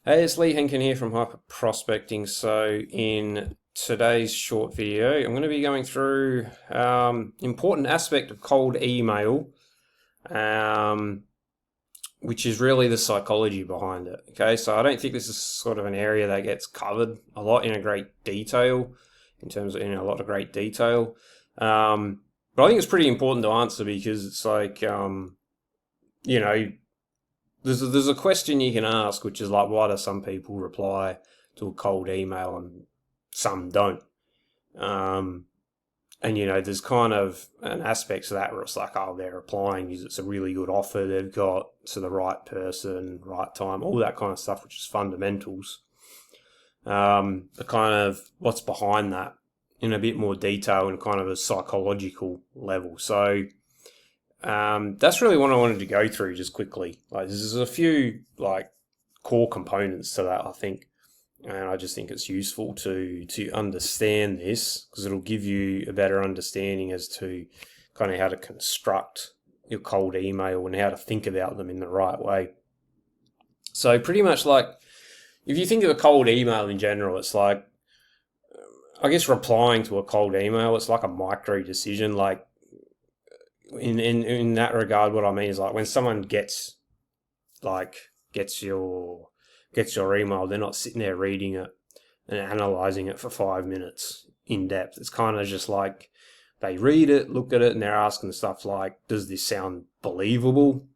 Hey, it's Lee Henkin here from Hyper Prospecting. So, in today's short video, I'm going to be going through important aspect of cold email, um, which is really the psychology behind it. Okay, so I don't think this is sort of an area that gets covered a lot in a great detail, in terms of in a lot of great detail. But I think it's pretty important to answer because it's like, you know, there's a question you can ask, which is like, why do some people reply to a cold email and some don't? Um, and there's kind of an aspect to that where it's like, oh, they're applying because it's a really good offer they've got to the right person, right time, all that kind of stuff, which is fundamentals. The kind of what's behind that in a bit more detail and kind of a psychological level. So that's really what I wanted to go through just quickly. Like, there's a few like core components to that, I think, and I just think it's useful to understand this because it'll give you a better understanding as to kind of how to construct your cold email and how to think about them in the right way. So pretty much like if you think of a cold email in general, it's like I guess replying to a cold email, it's like a micro decision. Like in that regard, what I mean is like when someone gets like gets your email, they're not sitting there reading it and analyzing it for 5 minutes in depth. It's kind of just like they read it, look at it, and they're asking stuff like, does this sound believable?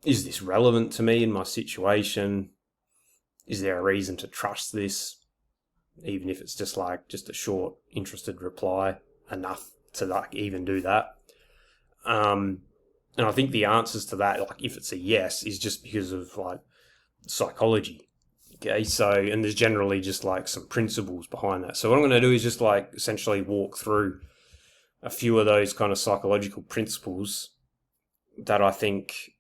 Is this relevant to me in my situation? Is there a reason to trust this? Even if it's just a short, interested reply, enough to like even do that. And I think the answers to that, like if it's a yes, is just because of like psychology. Okay, so and there's generally just like some principles behind that. So what I'm going to do is just like essentially walk through a few of those kind of psychological principles that I think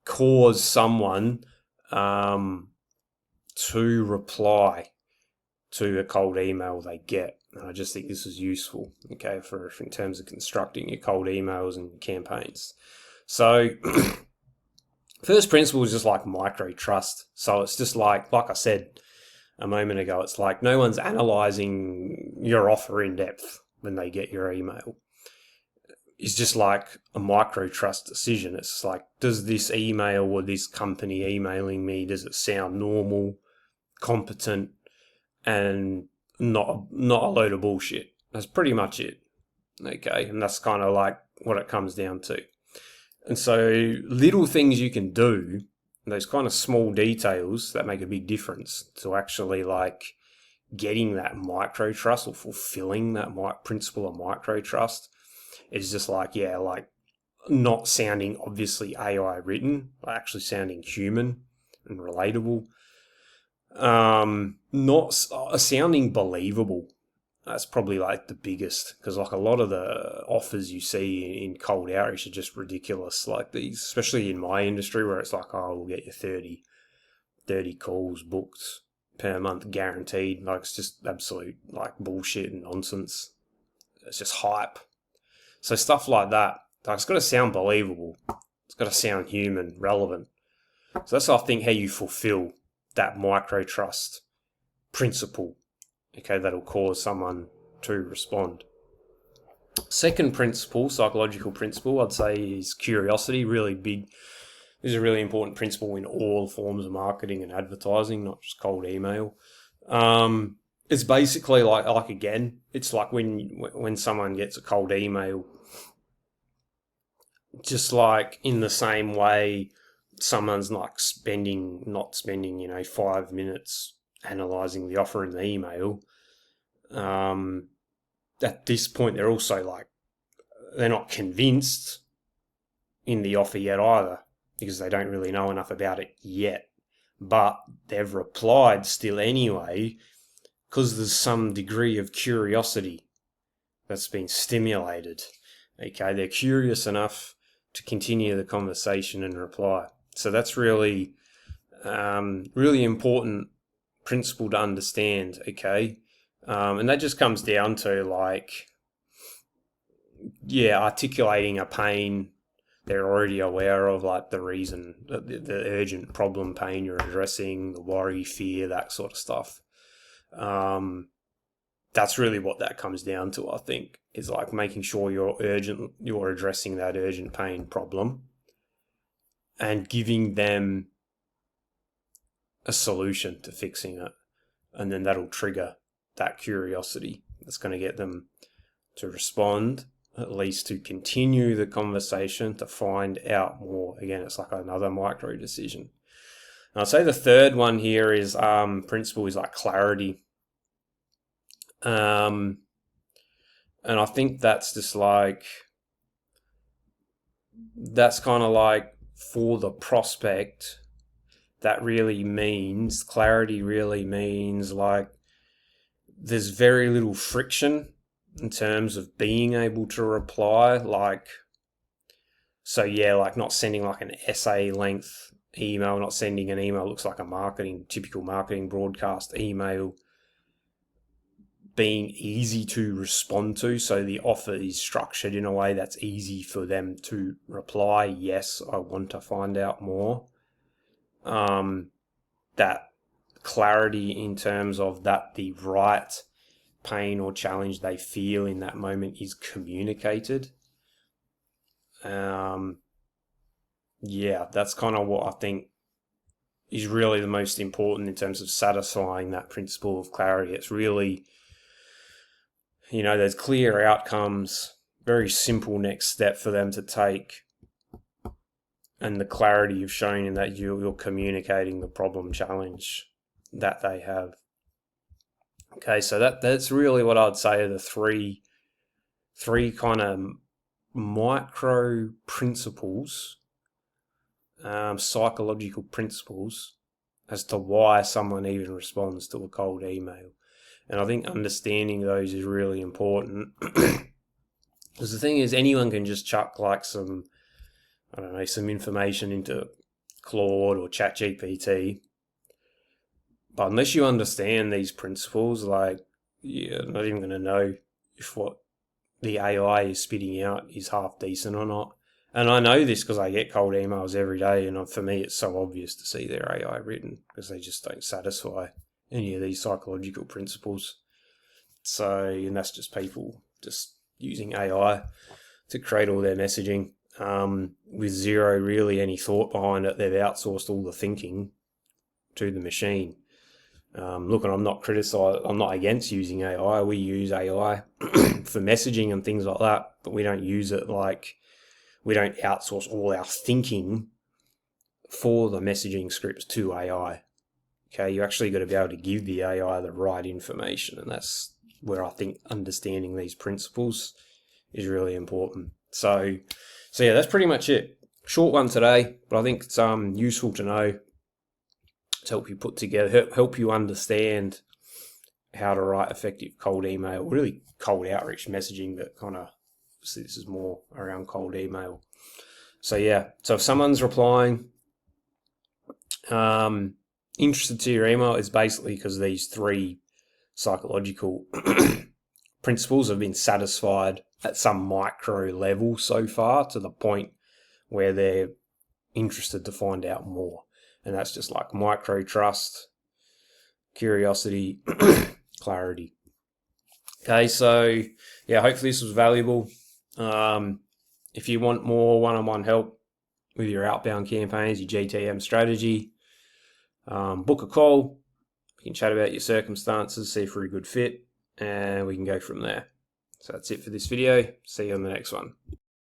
cause someone to reply to a cold email they get. And I just think this is useful, okay, for in terms of constructing your cold emails and campaigns. So first principle is just like micro trust. So it's just like I said a moment ago, it's like no one's analyzing your offer in depth when they get your email. It's just like a micro trust decision. It's like, does this email or this company emailing me, does it sound normal, competent, and not a load of bullshit? That's pretty much it. Okay, and that's kind of like what it comes down to. And so little things you can do, those kind of small details that make a big difference to actually like getting that micro trust or fulfilling that principle of micro trust is just like, yeah, like not sounding obviously AI written, but actually sounding human and relatable. Not sounding believable. That's probably like the biggest, because like a lot of the offers you see in cold outreach are just ridiculous. Like these, especially in my industry where it's like, oh, we'll get you 30 calls booked per month guaranteed. Like it's just absolute like bullshit and nonsense. It's just hype. So stuff like that, like it's got to sound believable. It's got to sound human, relevant. So that's, I think, how you fulfill that micro trust principle, okay, that'll cause someone to respond. Second principle, psychological principle, I'd say is curiosity. Really big. This is a really important principle in all forms of marketing and advertising, not just cold email. It's basically like again, it's like when someone gets a cold email, just like in the same way someone's like not spending 5 minutes analyzing the offer in the email. At this point, they're also like they're not convinced in the offer yet either because they don't really know enough about it yet. But they've replied still anyway because there's some degree of curiosity that's been stimulated. Okay, they're curious enough to continue the conversation and reply. So that's really, really important principle to understand. Okay, and that just comes down to like, yeah, articulating a pain they're already aware of like the reason, the urgent problem, pain you're addressing, the worry, fear, that sort of stuff. That's really what that comes down to, I think, is like making sure you're addressing that urgent pain problem and giving them a solution to fixing it. And then that'll trigger that curiosity that's going to get them to respond, at least to continue the conversation, to find out more. Again, it's like another micro decision. And I'd say the third one here is principle is like clarity. And I think that's just like, that's kind of like for the prospect, that really means, clarity really means like there's very little friction in terms of being able to reply. Like, so yeah, like not sending like an essay length email, not sending an email that looks like a typical marketing broadcast email, being easy to respond to. So the offer is structured in a way that's easy for them to reply, yes, I want to find out more. That clarity in terms of that the right pain or challenge they feel in that moment is communicated. Yeah, that's kind of what I think is really the most important in terms of satisfying that principle of clarity. It's really, there's clear outcomes, very simple next step for them to take, and the clarity you've shown in that you're communicating the problem challenge that they have. Okay, so that's really what I'd say are the three kind of micro principles, psychological principles as to why someone even responds to a cold email. And I think understanding those is really important. Because the thing is, anyone can just chuck like some information into Claude or ChatGPT. But unless you understand these principles, like, you're not even going to know if what the AI is spitting out is half decent or not. And I know this because I get cold emails every day, and for me it's so obvious to see their AI written because they just don't satisfy any of these psychological principles. So, and that's just people just using AI to create all their messaging with zero really any thought behind it. They've outsourced all the thinking to the machine. Look, and I'm not against using AI. We use AI for messaging and things like that, but we don't use it we don't outsource all our thinking for the messaging scripts to AI. Okay, you actually got to be able to give the AI the right information, and that's where I think understanding these principles is really important. So yeah, that's pretty much it. Short one today, but I think it's useful to know to help you put together, help you understand how to write effective cold email, really cold outreach messaging, but kind of, see, this is more around cold email. So yeah, so if someone's replying, interested to your email, is basically because these three psychological principles have been satisfied at some micro level so far, to the point where they're interested to find out more. And that's just like micro trust, curiosity, clarity. Okay, so yeah, hopefully this was valuable. If you want more one-on-one help with your outbound campaigns, your GTM strategy, book a call. We can chat about your circumstances, see if we're a good fit, and we can go from there. So that's it for this video. See you on the next one.